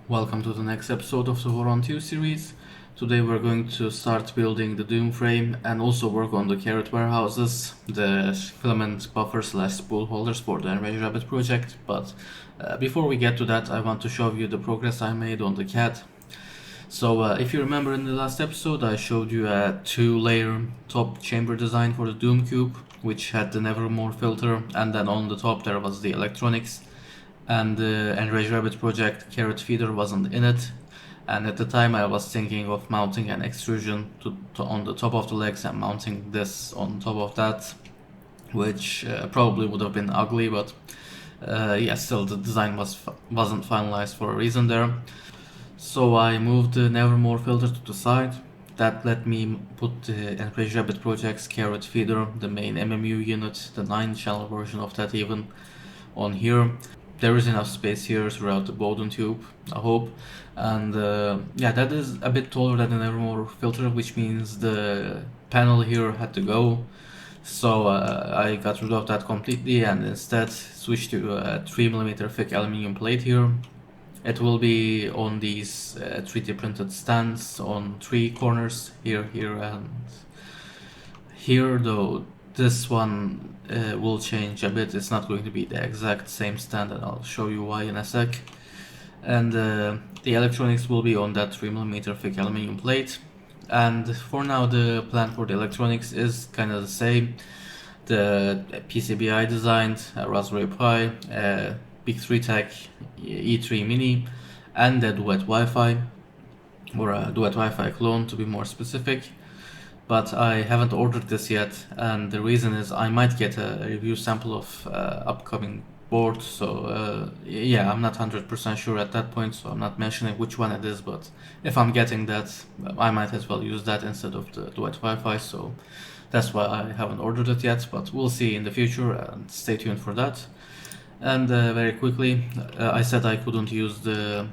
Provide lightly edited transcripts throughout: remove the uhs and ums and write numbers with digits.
Welcome to the next episode of the Voron 2 series. Today we're going to start building the Doom frame and also work on the carrot warehouses, the filament buffer slash spool holders for the Enraged Rabbit project. But before we get to that, I want to show you the progress I made on the CAD. So if you remember in the last episode, I showed you a 2-layer top chamber design for the Doom cube, which had the Nevermore filter, and then on the top there was the electronics. And the Enraged Rabbit project carrot feeder wasn't in it, and at the time I was thinking of mounting an extrusion on the top of the legs and mounting this on top of that, which probably would have been ugly, but yeah, still the design wasn't finalized for a reason there. So I moved the Nevermore filter to the side. That let me put the Enraged Rabbit project's carrot feeder, the main MMU unit, the 9-channel version of that even, on here. There is enough space here throughout the Bowden Tube, I hope. And yeah, that is a bit taller than the Nevermore filter, which means the panel here had to go. So I got rid of that completely and instead switched to a 3mm thick aluminum plate here. It will be on these 3D printed stands on 3 corners, here, and here, though this one will change a bit. It's not going to be the exact same stand, and I'll show you why in a sec. And the electronics will be on that 3mm thick aluminum plate. And for now, the plan for the electronics is kind of the same. The PCB I designed, a Raspberry Pi, a Big 3 Tech E3 Mini, and a Duet Wi-Fi, or a Duet Wi-Fi clone to be more specific. But I haven't ordered this yet, and the reason is I might get a review sample of upcoming board, so yeah, I'm not 100% sure at that point, so I'm not mentioning which one it is, but if I'm getting that, I might as well use that instead of the Duet Wi-Fi, so that's why I haven't ordered it yet, but we'll see in the future, and stay tuned for that. And very quickly, I said I couldn't use the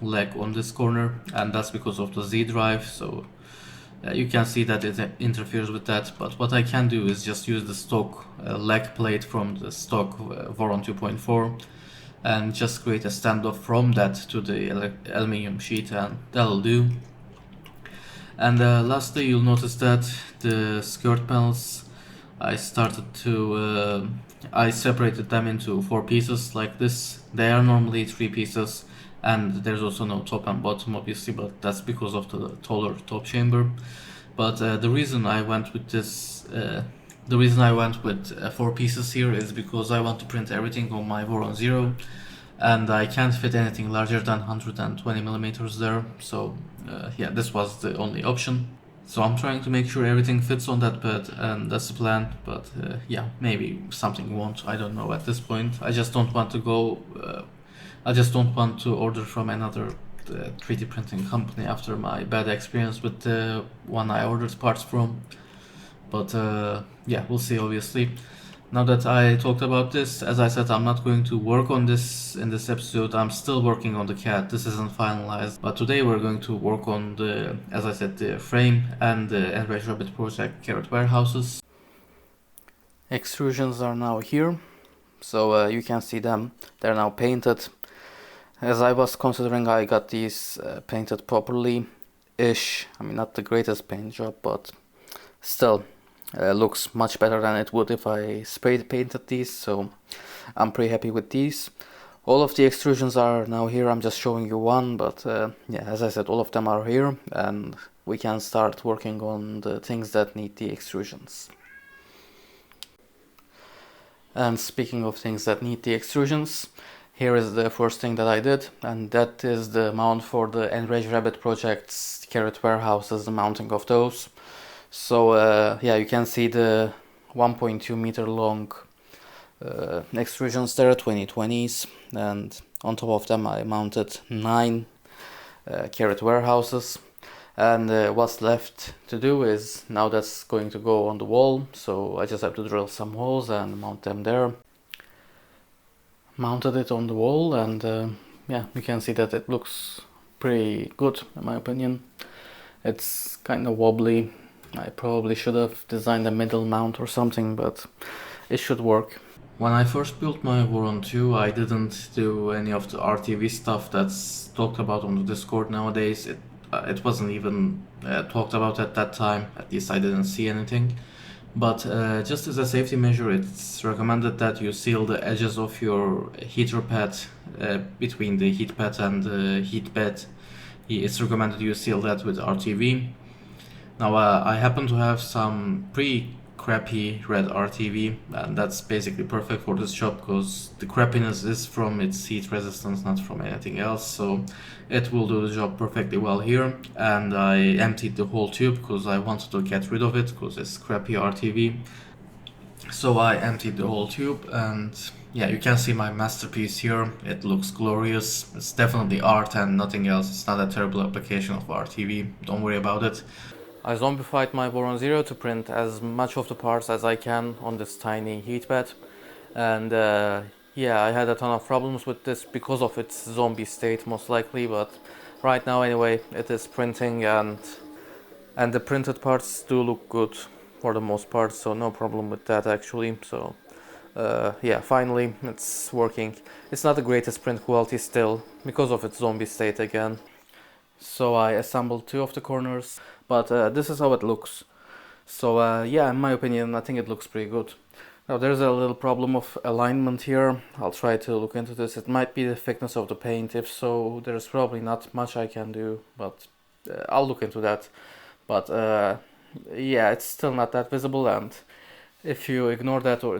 leg on this corner, and that's because of the Z drive, so you can see that it interferes with that, but what I can do is just use the stock leg plate from the stock Voron 2.4 and just create a standoff from that to the aluminum sheet, and that'll do. And lastly, you'll notice that the skirt panels, I separated them into 4 pieces like this. They are normally 3 pieces, and there's also no top and bottom obviously, but that's because of the taller top chamber. But the reason I went with 4 pieces here is because I want to print everything on my Voron 0, and I can't fit anything larger than 120mm there, so yeah, this was the only option. So I'm trying to make sure everything fits on that bed, and that's the plan, but yeah, maybe something won't, I don't know at this point. I just don't want to order from another 3D printing company after my bad experience with the one I ordered parts from. But yeah, we'll see obviously. Now that I talked about this, as I said, I'm not going to work on this in this episode. I'm still working on the CAD. This isn't finalized. But today we're going to work on the, as I said, the frame and the Enraged Rabbit project carrot warehouses. Extrusions are now here, so you can see them. They're now painted. As I was considering, I got these painted properly-ish. I mean, not the greatest paint job, but still looks much better than it would if I spray painted these, so I'm pretty happy with these. All of the extrusions are now here. I'm just showing you one, but yeah, as I said, all of them are here, and we can start working on the things that need the extrusions. And speaking of things that need the extrusions, here is the first thing that I did, and that is the mount for the Enraged Rabbit project's carrot warehouses, the mounting of those. So yeah, you can see the 1.2 meter long extrusions there, 2020s, and on top of them I mounted 9 carrot warehouses. And what's left to do is, now that's going to go on the wall, so I just have to drill some holes and mount them there. Mounted it on the wall, and yeah, you can see that it looks pretty good in my opinion. It's kind of wobbly. I probably should have designed a middle mount or something, but it should work. When I first built my Voron 2, I didn't do any of the RTV stuff that's talked about on the Discord nowadays. It wasn't even talked about at that time, at least I didn't see anything. But just as a safety measure, it's recommended that you seal the edges of your heater pad between the heat pad and the heat bed. It's recommended you seal that with RTV. Now I happen to have some pretty crappy red RTV, and that's basically perfect for this job because the crappiness is from its heat resistance, not from anything else, so it will do the job perfectly well here. And I emptied the whole tube because I wanted to get rid of it because it's crappy RTV. So I emptied the whole tube, and yeah, you can see my masterpiece here. It looks glorious. It's definitely art and nothing else. It's not a terrible application of RTV, don't worry about it. I zombified my Voron 0 to print as much of the parts as I can on this tiny heat bed, and yeah, I had a ton of problems with this because of its zombie state most likely, but right now anyway it is printing, and the printed parts do look good for the most part, so no problem with that actually. So yeah, finally it's working. It's not the greatest print quality still because of its zombie state again. So I assembled two of the corners, but this is how it looks. So yeah, in my opinion, I think it looks pretty good. Now there's a little problem of alignment here. I'll try to look into this. It might be the thickness of the paint. If so, there's probably not much I can do, but I'll look into that. But yeah, it's still not that visible, and if you ignore that or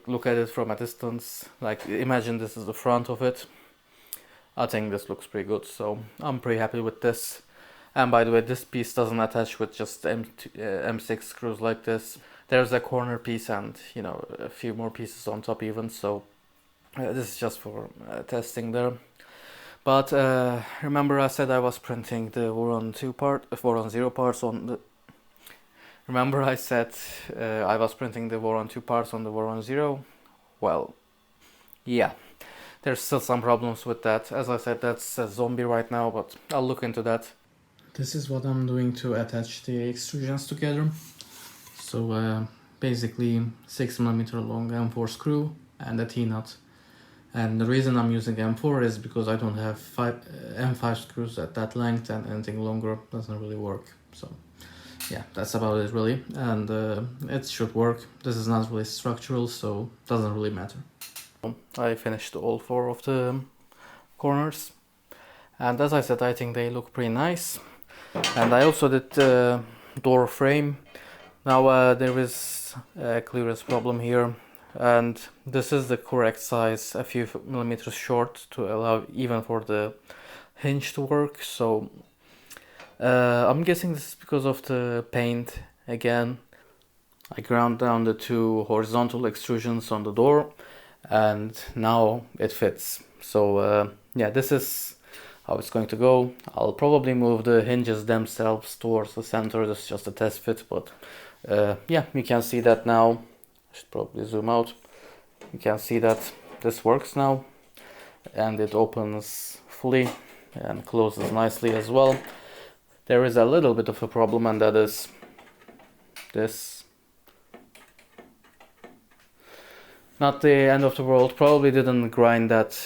look at it from a distance, like imagine this is the front of it, I think this looks pretty good, so I'm pretty happy with this. And by the way, this piece doesn't attach with just M6 screws like this. There's a corner piece and, you know, a few more pieces on top even, so this is just for testing there. But remember I said I was printing the Voron 0 parts on the... Remember I said I was printing the Voron 2 parts on the Voron 0? Well, yeah. There's still some problems with that. As I said, that's a zombie right now, but I'll look into that. This is what I'm doing to attach the extrusions together. So basically 6mm long M4 screw and a T-nut. And the reason I'm using M4 is because I don't have M5 screws at that length, and anything longer doesn't really work. So yeah, that's about it really. And it should work. This is not really structural, so it doesn't really matter. I finished all 4 of the corners, and as I said, I think they look pretty nice. And I also did the door frame. Now there is a clearance problem here, and this is the correct size, a few millimeters short to allow even for the hinge to work. So I'm guessing this is because of the paint again. I ground down the 2 horizontal extrusions on the door, and now it fits. So yeah, this is how it's going to go. I'll probably move the hinges themselves towards the center. This is just a test fit, but yeah, you can see that now. I should probably zoom out. You can see that this works now, and it opens fully and closes nicely as well. There is a little bit of a problem, and that is this. Not the end of the world, probably didn't grind that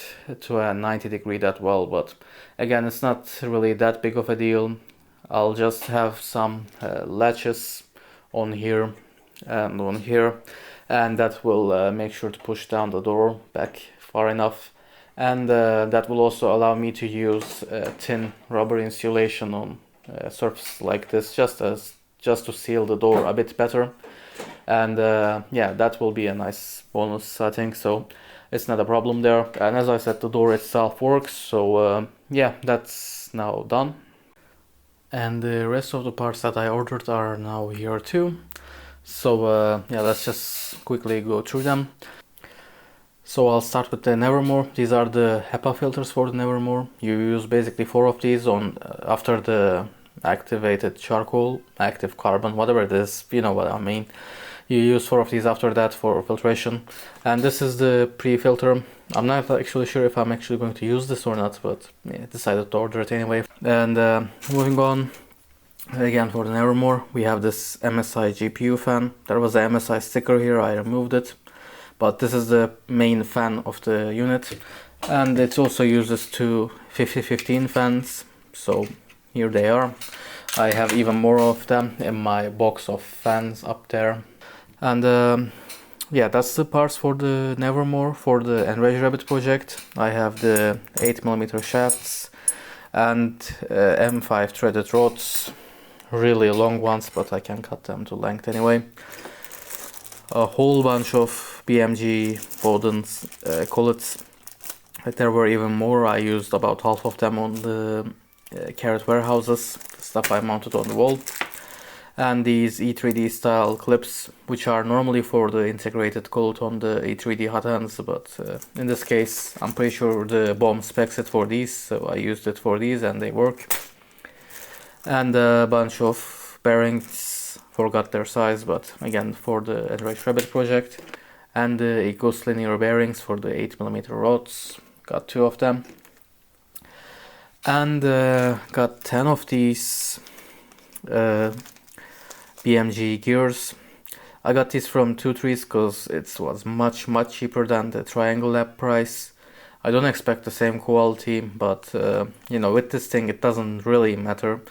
to a 90 degree that well, but again, it's not really that big of a deal. I'll just have some latches on here and on here, and that will make sure to push down the door back far enough, and that will also allow me to use thin rubber insulation on surfaces like this, just to seal the door a bit better. And yeah, that will be a nice bonus, I think, so it's not a problem there. And as I said, the door itself works, so yeah, that's now done. And the rest of the parts that I ordered are now here too. So yeah, let's just quickly go through them. So I'll start with the Nevermore. These are the HEPA filters for the Nevermore. You use basically 4 of these on after the activated charcoal, active carbon, whatever it is, you know what I mean. You use 4 of these after that for filtration. And this is the pre-filter. I'm not actually sure if I'm actually going to use this or not, but yeah, I decided to order it anyway. And moving on, again for the Nevermore, we have this MSI GPU fan. There was a MSI sticker here, I removed it. but this is the main fan of the unit, and it also uses two 5015 fans, so here they are. I have even more of them in my box of fans up there. And yeah, that's the parts for the Nevermore for the Enraged Rabbit project. I have the 8mm shafts and M5 threaded rods, really long ones, but I can cut them to length anyway. A whole bunch of BMG Bowden collets. There were even more. I used about half of them on the carrot warehouses, stuff I mounted on the wall. And these E3D style clips, which are normally for the integrated collet on the E3D hot hands, but in this case I'm pretty sure the BOM specs it for these, so I used it for these and they work. And a bunch of bearings, forgot their size, but again for the Enraged Rabbit project. And the Ecos linear bearings for the 8mm rods, got 2 of them. And got 10 of these BMG gears. I got these from 2 Trees because it was much cheaper than the Triangle Lab price. I don't expect the same quality, but you know, with this thing it doesn't really matter.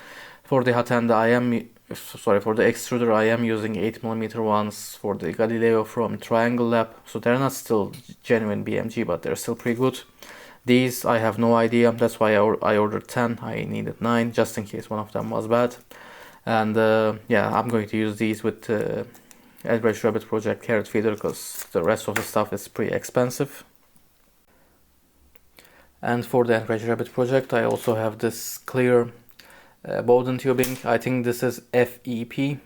For the hot hand for the extruder I am using 8mm ones for the Galileo from Triangle Lab, so they're not still genuine BMG, but they're still pretty good. These I have no idea, that's why I ordered 10, I needed 9 just in case one of them was bad. And yeah, I'm going to use these with the Enraged Rabbit project carrot feeder because the rest of the stuff is pretty expensive. And for the Enraged Rabbit project I also have this clear Bowden tubing. I think this is FEP.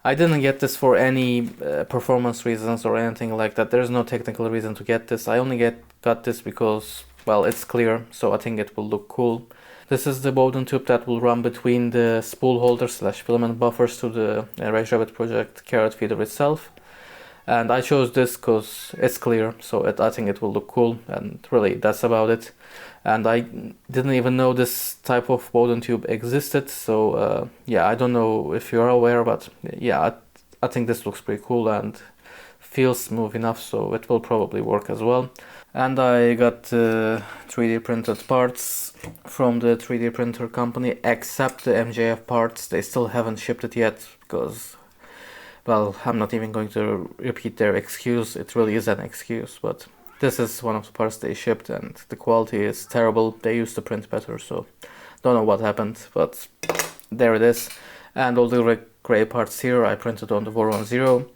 I didn't get this for any performance reasons or anything like that. There's no technical reason to get this. I only got this because, well, it's clear, so I think it will look cool. This is the Bowden tube that will run between the spool holder / filament buffers to the Enraged Rabbit project carrot feeder itself. And I chose this because it's clear, so I think it will look cool, and really that's about it. And I didn't even know this type of Bowden tube existed, so yeah, I don't know if you're aware, but yeah, I think this looks pretty cool and feels smooth enough, so it will probably work as well. And I got 3D printed parts from the 3D printer company, except the MJF parts. They still haven't shipped it yet because, well, I'm not even going to repeat their excuse. It really is an excuse, but this is one of the parts they shipped and the quality is terrible. They used to print better, so don't know what happened, but there it is. And all the gray parts here I printed on the Voron 0.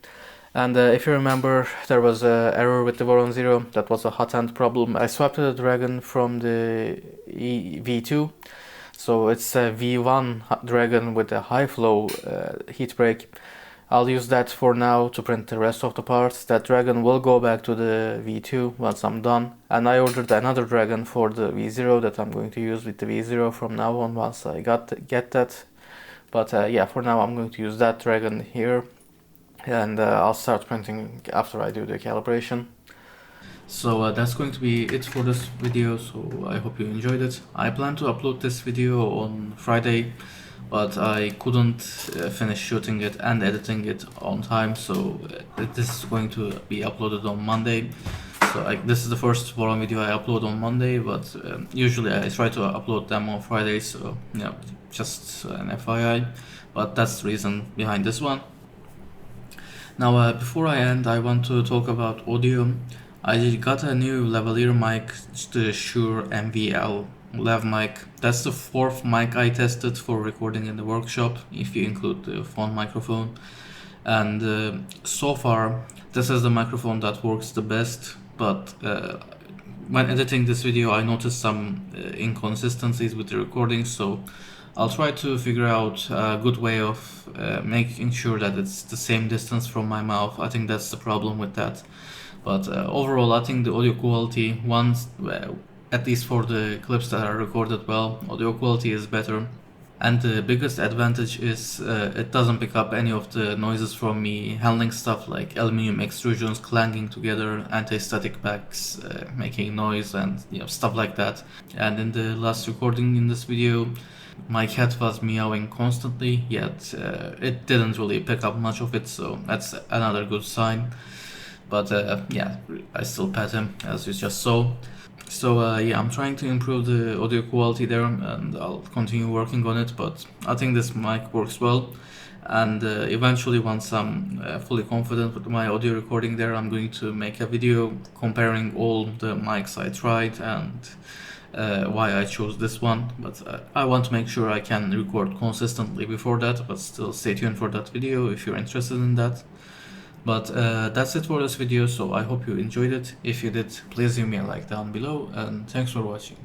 And if you remember, there was an error with the Voron 0. That was a hot hand problem. I swapped the Dragon from the V2, so it's a V1 Dragon with a high flow heat break. I'll use that for now to print the rest of the parts. That Dragon will go back to the V2 once I'm done. And I ordered another Dragon for the V0 that I'm going to use with the V0 from now on once I get that. But yeah, for now I'm going to use that Dragon here. And I'll start printing after I do the calibration. So that's going to be it for this video, so I hope you enjoyed it. I plan to upload this video on Friday, but I couldn't finish shooting it and editing it on time, so this is going to be uploaded on Monday. So this is the first Voron video I upload on Monday, but usually I try to upload them on Friday, so yeah, just an FYI. But that's the reason behind this one. Now before I end, I want to talk about audio. I got a new lavalier mic, the Shure MVL lav mic. That's the 4th mic I tested for recording in the workshop, if you include the phone microphone. And so far, this is the microphone that works the best, but when editing this video I noticed some inconsistencies with the recording, so I'll try to figure out a good way of making sure that it's the same distance from my mouth. I think that's the problem with that. But overall, I think the audio quality, at least for the clips that are recorded well, audio quality is better. And the biggest advantage is it doesn't pick up any of the noises from me handling stuff like aluminum extrusions clanging together, anti-static backs making noise, and stuff like that. And in the last recording in this video, my cat was meowing constantly, yet it didn't really pick up much of it, so that's another good sign. but yeah, I still pet him, as you just saw. So yeah, I'm trying to improve the audio quality there, and I'll continue working on it, but I think this mic works well. And eventually, once I'm fully confident with my audio recording there, I'm going to make a video comparing all the mics I tried and why I chose this one. But I want to make sure I can record consistently before that, but still stay tuned for that video if you're interested in that. But that's it for this video, so I hope you enjoyed it. If you did, please leave me a like down below, and thanks for watching.